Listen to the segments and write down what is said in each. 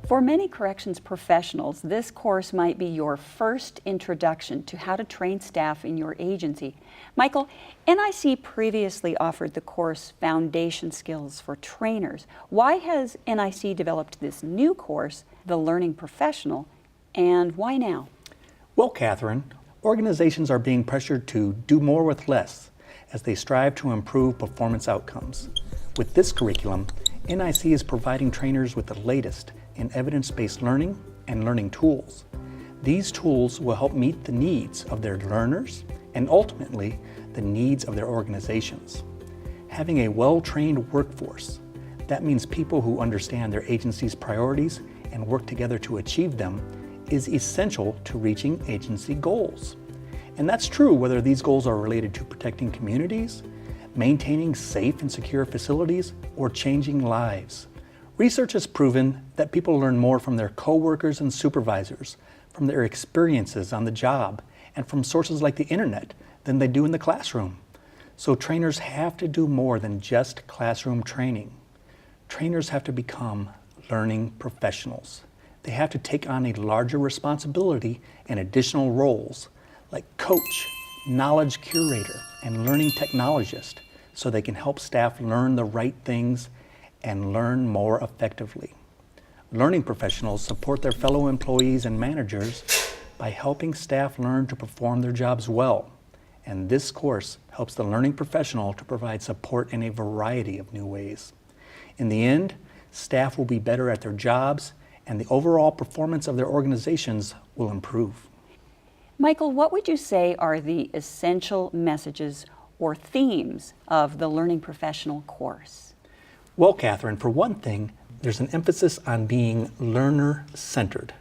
For many corrections professionals, this course might be your first introduction to how to train staff in your agency. Michael, NIC previously offered the course Foundation Skills for Trainers. Why has NIC developed this new course, The Learning Professional, and why now? Well, Catherine, organizations are being pressured to do more with less as they strive to improve performance outcomes. With this curriculum, NIC is providing trainers with the latest in evidence-based learning and learning tools. These tools will help meet the needs of their learners and ultimately the needs of their organizations. Having a well-trained workforce, that means people who understand their agency's priorities and work together to achieve them, is essential to reaching agency goals. And that's true whether these goals are related to protecting communities, maintaining safe and secure facilities, or changing lives. Research has proven that people learn more from their coworkers and supervisors, from their experiences on the job, and from sources like the internet than they do in the classroom. So trainers have to do more than just classroom training. Trainers have to become learning professionals. They have to take on a larger responsibility and additional roles like coach, knowledge curator, and learning technologist, so they can help staff learn the right things and learn more effectively. Learning professionals support their fellow employees and managers by helping staff learn to perform their jobs well. And this course helps the learning professional to provide support in a variety of new ways. In the end, staff will be better at their jobs and the overall performance of their organizations will improve. Michael, what would you say are the essential messages or themes of the Learning Professional course? Well, Catherine, for one thing, there's an emphasis on being learner-centered.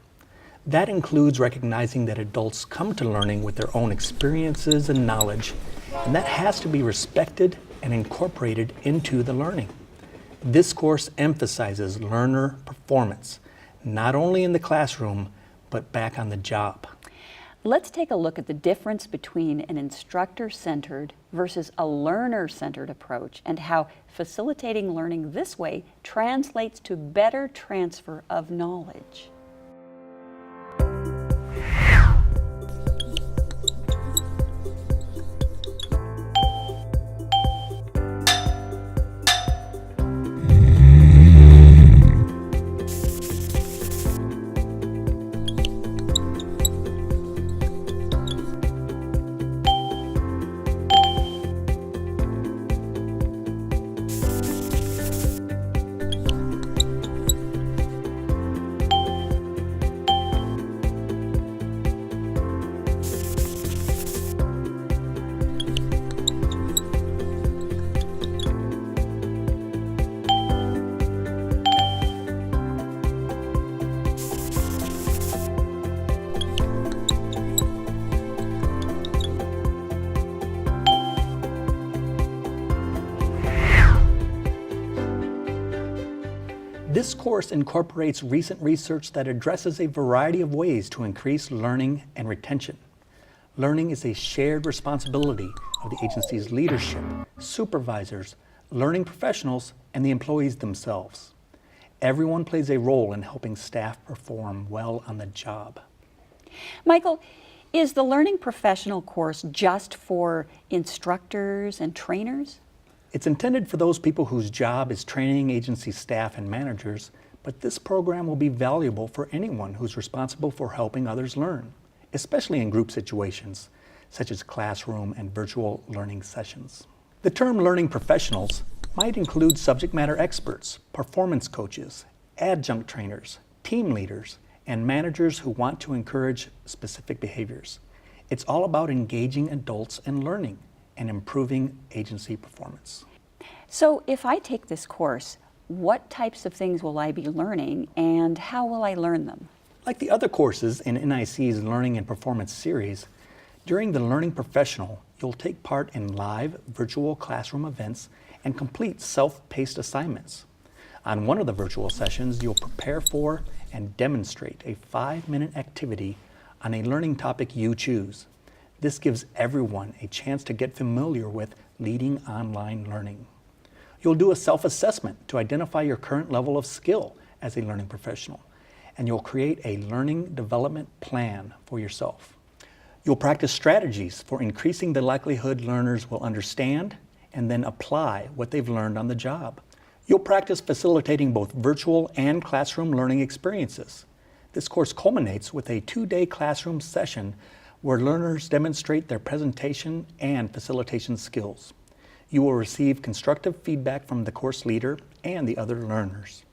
That includes recognizing that adults come to learning with their own experiences and knowledge, and that has to be respected and incorporated into the learning. This course emphasizes learner performance, not only in the classroom, but back on the job. Let's take a look at the difference between an instructor-centered versus a learner-centered approach and how facilitating learning this way translates to better transfer of knowledge. This course incorporates recent research that addresses a variety of ways to increase learning and retention. Learning is a shared responsibility of the agency's leadership, supervisors, learning professionals, and the employees themselves. Everyone plays a role in helping staff perform well on the job. Michael, is the Learning Professional course just for instructors and trainers? It's intended for those people whose job is training agency staff and managers, but this program will be valuable for anyone who's responsible for helping others learn, especially in group situations, such as classroom and virtual learning sessions. The term learning professionals might include subject matter experts, performance coaches, adjunct trainers, team leaders, and managers who want to encourage specific behaviors. It's all about engaging adults in learning and improving agency performance. So if I take this course, what types of things will I be learning and how will I learn them? Like the other courses in NIC's Learning and Performance series, during the Learning Professional, you'll take part in live virtual classroom events and complete self-paced assignments. On one of the virtual sessions, you'll prepare for and demonstrate a 5-minute activity on a learning topic you choose. This gives everyone a chance to get familiar with leading online learning. You'll do a self-assessment to identify your current level of skill as a learning professional, and you'll create a learning development plan for yourself. You'll practice strategies for increasing the likelihood learners will understand and then apply what they've learned on the job. You'll practice facilitating both virtual and classroom learning experiences. This course culminates with a 2-day classroom session where learners demonstrate their presentation and facilitation skills. You will receive constructive feedback from the course leader and the other learners.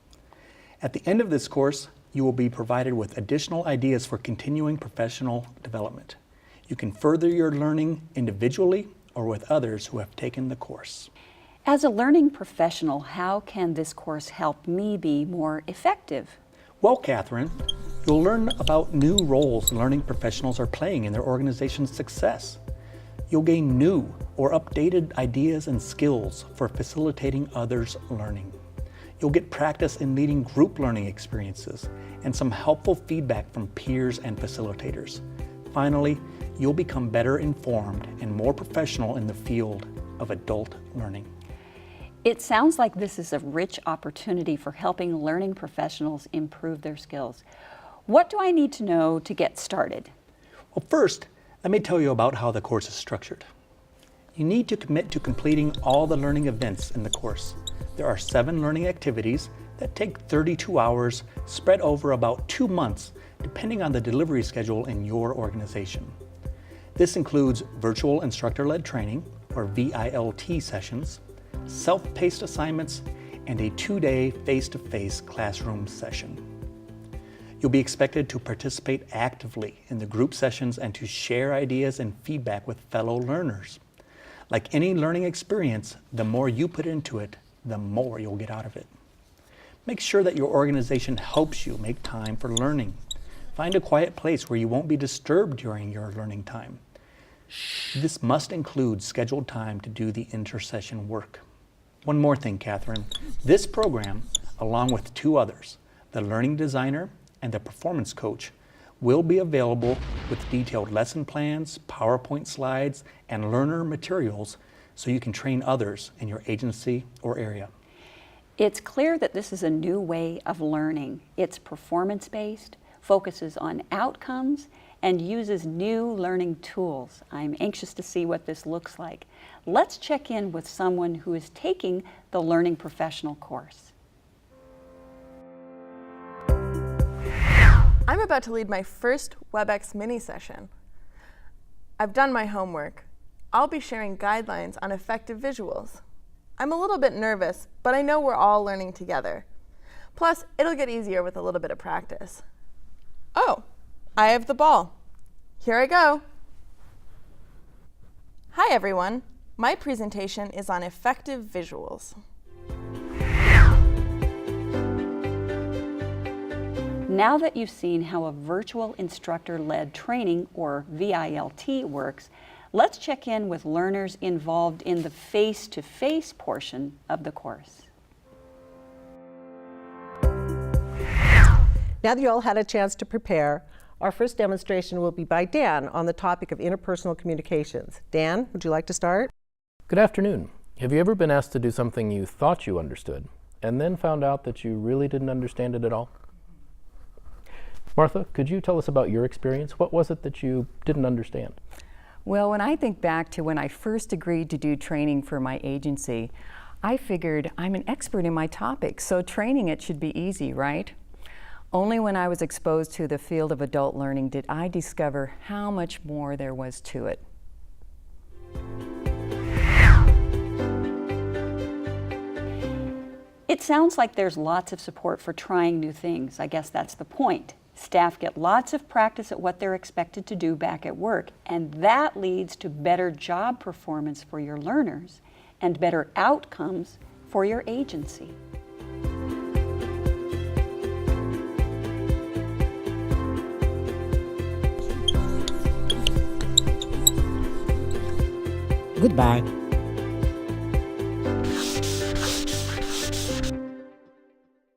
At the end of this course, you will be provided with additional ideas for continuing professional development. You can further your learning individually or with others who have taken the course. As a learning professional, how can this course help me be more effective? Well, Catherine, you'll learn about new roles learning professionals are playing in their organization's success. You'll gain new or updated ideas and skills for facilitating others' learning. You'll get practice in leading group learning experiences and some helpful feedback from peers and facilitators. Finally, you'll become better informed and more professional in the field of adult learning. It sounds like this is a rich opportunity for helping learning professionals improve their skills. What do I need to know to get started? Well, first, let me tell you about how the course is structured. You need to commit to completing all the learning events in the course. There are 7 learning activities that take 32 hours spread over about 2 months, depending on the delivery schedule in your organization. This includes virtual instructor-led training, or VILT sessions, self-paced assignments, and a 2-day face-to-face classroom session. You'll be expected to participate actively in the group sessions and to share ideas and feedback with fellow learners. Like any learning experience, the more you put into it, the more you'll get out of it. Make sure that your organization helps you make time for learning. Find a quiet place where you won't be disturbed during your learning time. This must include scheduled time to do the intersession work. One more thing, Catherine. This program, along with 2 others, the Learning Designer and the Performance Coach, will be available with detailed lesson plans, PowerPoint slides, and learner materials so you can train others in your agency or area. It's clear that this is a new way of learning. It's performance-based, focuses on outcomes, and uses new learning tools. I'm anxious to see what this looks like. Let's check in with someone who is taking the Learning Professional course. I'm about to lead my first WebEx mini session. I've done my homework. I'll be sharing guidelines on effective visuals. I'm a little bit nervous, but I know we're all learning together. Plus, it'll get easier with a little bit of practice. Oh, I have the ball. Here I go. Hi, everyone. My presentation is on effective visuals. Now that you've seen how a virtual instructor-led training, or VILT, works, let's check in with learners involved in the face-to-face portion of the course. Now that you all had a chance to prepare, our first demonstration will be by Dan on the topic of interpersonal communications. Dan, would you like to start? Good afternoon. Have you ever been asked to do something you thought you understood and then found out that you really didn't understand it at all? Martha, could you tell us about your experience? What was it that you didn't understand? Well, when I think back to when I first agreed to do training for my agency, I figured I'm an expert in my topic, so training it should be easy, right? Only when I was exposed to the field of adult learning did I discover how much more there was to it. It sounds like there's lots of support for trying new things. I guess that's the point. Staff get lots of practice at what they're expected to do back at work, and that leads to better job performance for your learners and better outcomes for your agency. Goodbye.